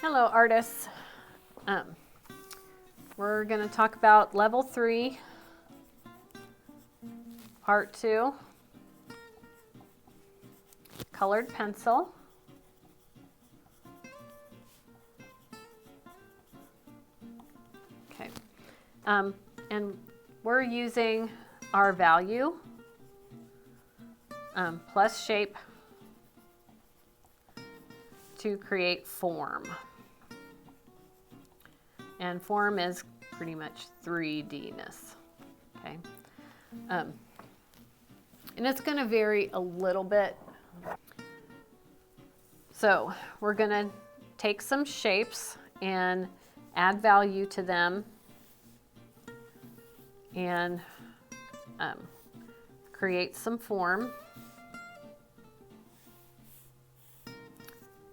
Hello, artists. We're going to talk about level 3, part 2, colored pencil. Okay, and we're using our value plus shape to create form. And form is pretty much 3D-ness, okay? And it's going to vary a little bit. So we're going to take some shapes and add value to them and create some form.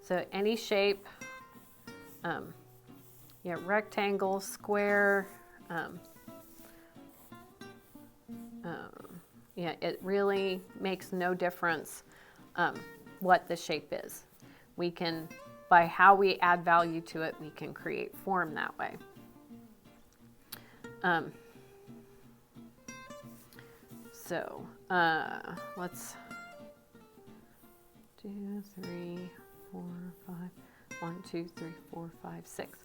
So any shape, rectangle, square, it really makes no difference what the shape is. We can, by how we add value to it, we can create form that way. Let's 2, 3, 4, 5. 1, 2, 3, 4, 5, 6.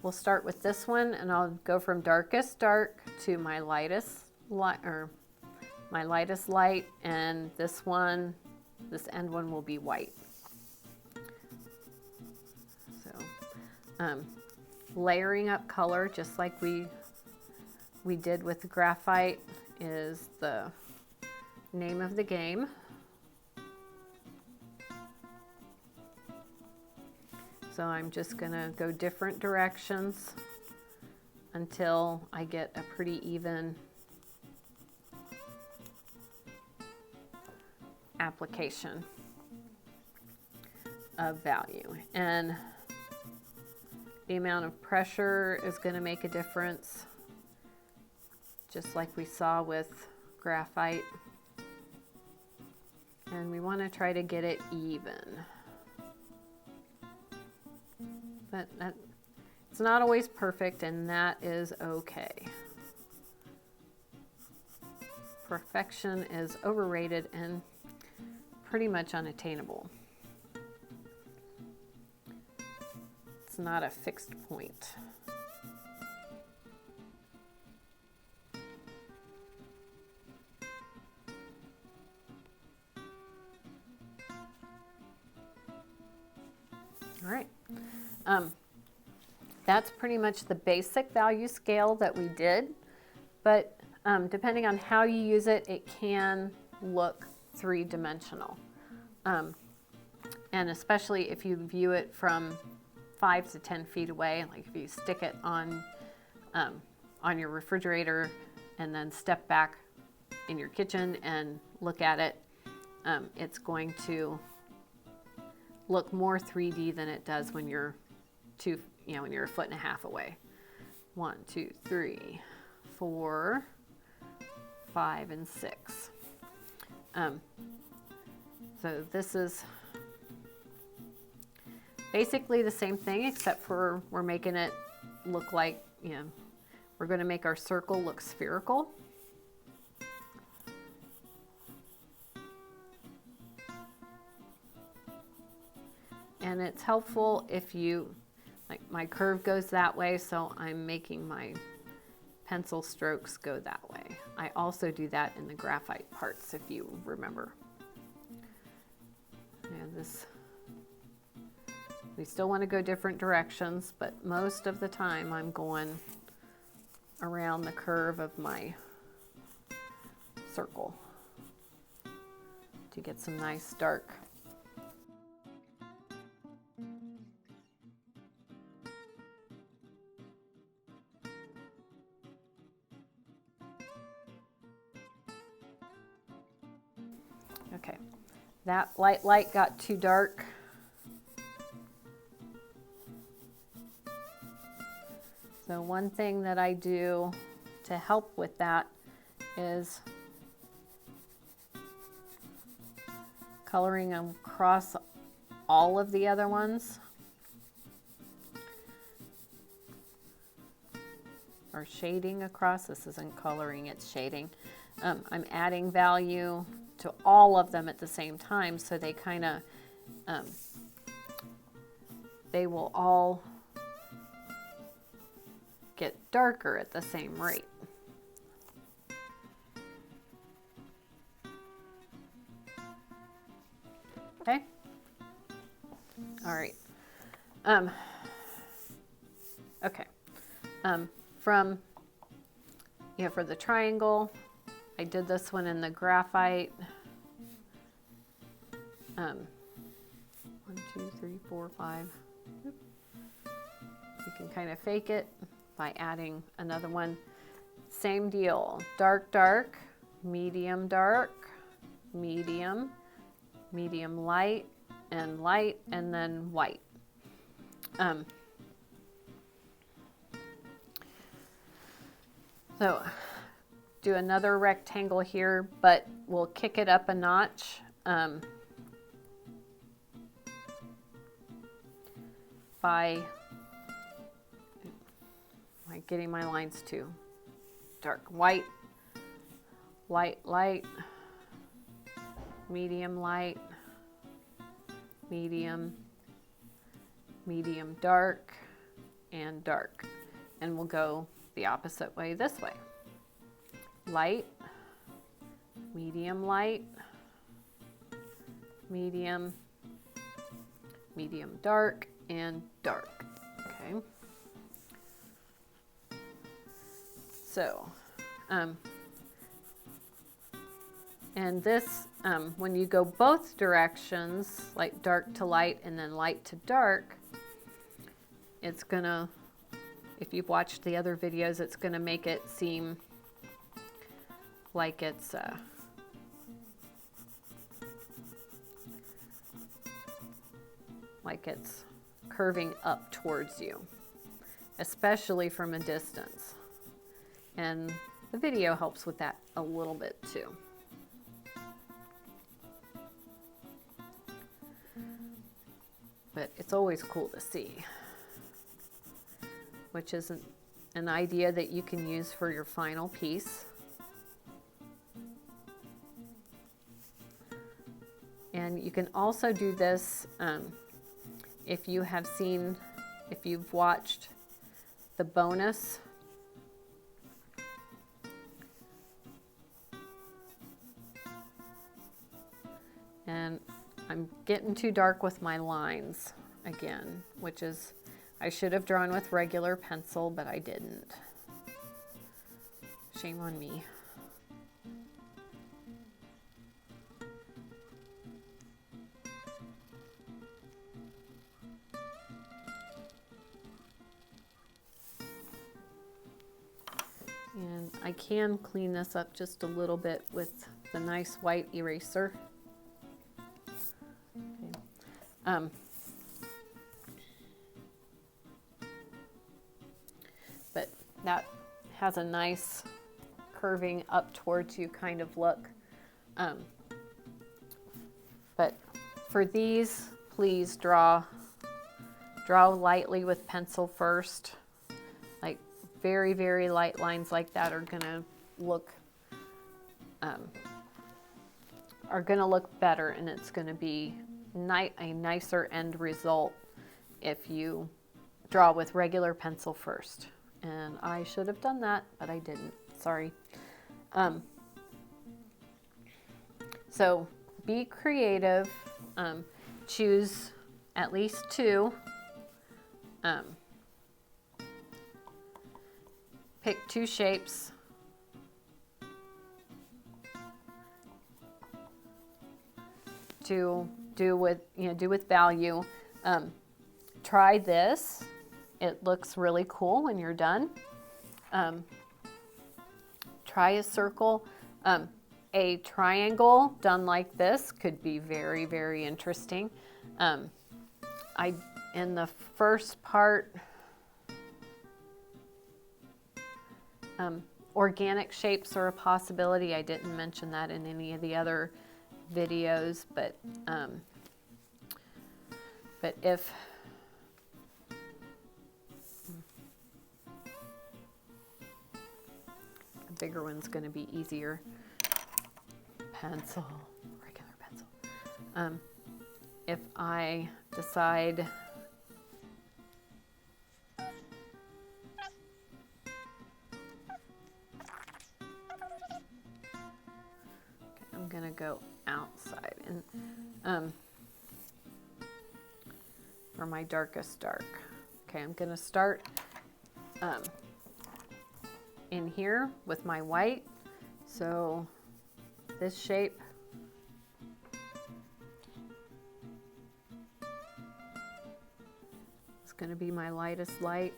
We'll start with this one, and I'll go from darkest dark to my lightest light, and this end one will be white. So, layering up color, just like we did with the graphite, is the name of the game. So I'm just going to go different directions until I get a pretty even application of value. And the amount of pressure is going to make a difference, just like we saw with graphite. And we want to try to get it even. But it's not always perfect, and that is okay. Perfection is overrated and pretty much unattainable. It's not a fixed point. All right. That's pretty much the basic value scale that we did, but depending on how you use it, it can look three-dimensional. And especially if you view it from 5 to 10 feet away, like if you stick it on your refrigerator and then step back in your kitchen and look at it, it's going to look more 3D than it does when you're when you're 1.5 feet away. 1, 2, 3, 4, 5, and 6. So this is basically the same thing, except for we're making it look like, we're going to make our circle look spherical. And it's helpful if like my curve goes that way, so I'm making my pencil strokes go that way. I also do that in the graphite parts, if you remember. And we still want to go different directions, but most of the time I'm going around the curve of my circle to get some nice dark. Okay, that light got too dark. So one thing that I do to help with that is coloring across all of the other ones. Or shading across. This isn't coloring, it's shading. I'm adding value to all of them at the same time, so they kind of, they will all get darker at the same rate. Okay. All right. Okay. From, for the triangle, I did this one in the graphite. 1, 2, 3, 4, 5. You can kind of fake it by adding another one. Same deal, dark, dark, medium, medium light, and then white. So do another rectangle here, but we'll kick it up a notch. By getting my lines too dark. White, light, light, medium light, medium, medium dark, and dark. And we'll go the opposite way this way. Light, medium light, medium, medium dark, and dark. Okay. So, and this, when you go both directions, like dark to light and then light to dark, it's gonna, if you've watched the other videos, it's gonna make it seem like it's curving up towards you, especially from a distance. And the video helps with that a little bit too. But it's always cool to see, which is an idea that you can use for your final piece. And you can also do this if you've watched the bonus. And I'm getting too dark with my lines again, which is, I should have drawn with regular pencil, but I didn't. Shame on me. And I can clean this up just a little bit with the nice white eraser. Okay. But that has a nice curving up towards you kind of look. But for these, please draw lightly with pencil first. Like very, very light lines like that are gonna look better, and it's gonna be a nicer end result if you draw with regular pencil first. And I should have done that, but I didn't. Sorry. So be creative. Choose at least two. Pick two shapes. To do with value. Try this. It looks really cool when you're done. Try a circle. A triangle done like this could be very, very interesting. In the first part, organic shapes are a possibility. I didn't mention that in any of the other videos, but if a bigger one's going to be easier. Pencil, regular pencil. If I decide I'm going to go outside and for my darkest dark. Okay, I'm going to start in here with my white. So this shape is going to be my lightest light.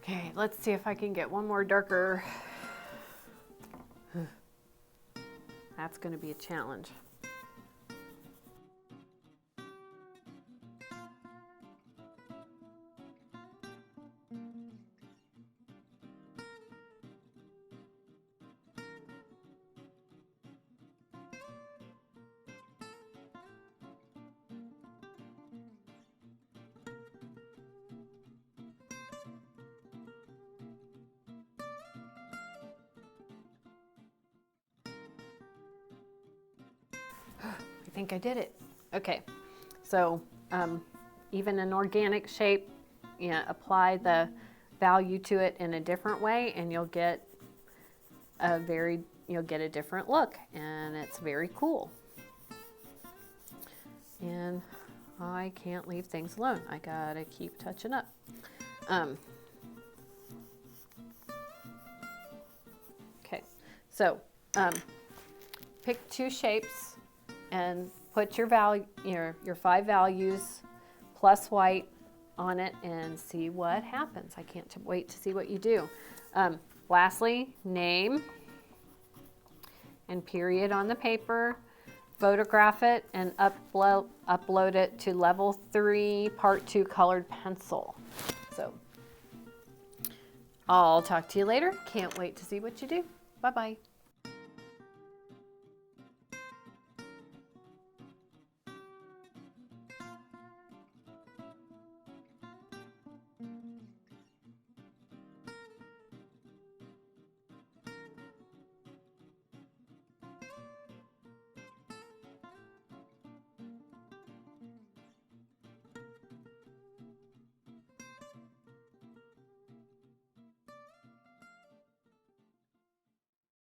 Okay, let's see if I can get one more darker. That's going to be a challenge. I think I did it. Okay, so even an organic shape, apply the value to it in a different way, and you'll get a different look, and it's very cool. And I can't leave things alone. I gotta keep touching up. Okay, so pick two shapes and put your value, your 5 values plus white on it and see what happens. I can't wait to see what you do. Lastly, name and period on the paper. Photograph it and upload it to level 3, part 2 colored pencil. So I'll talk to you later. Can't wait to see what you do. Bye-bye.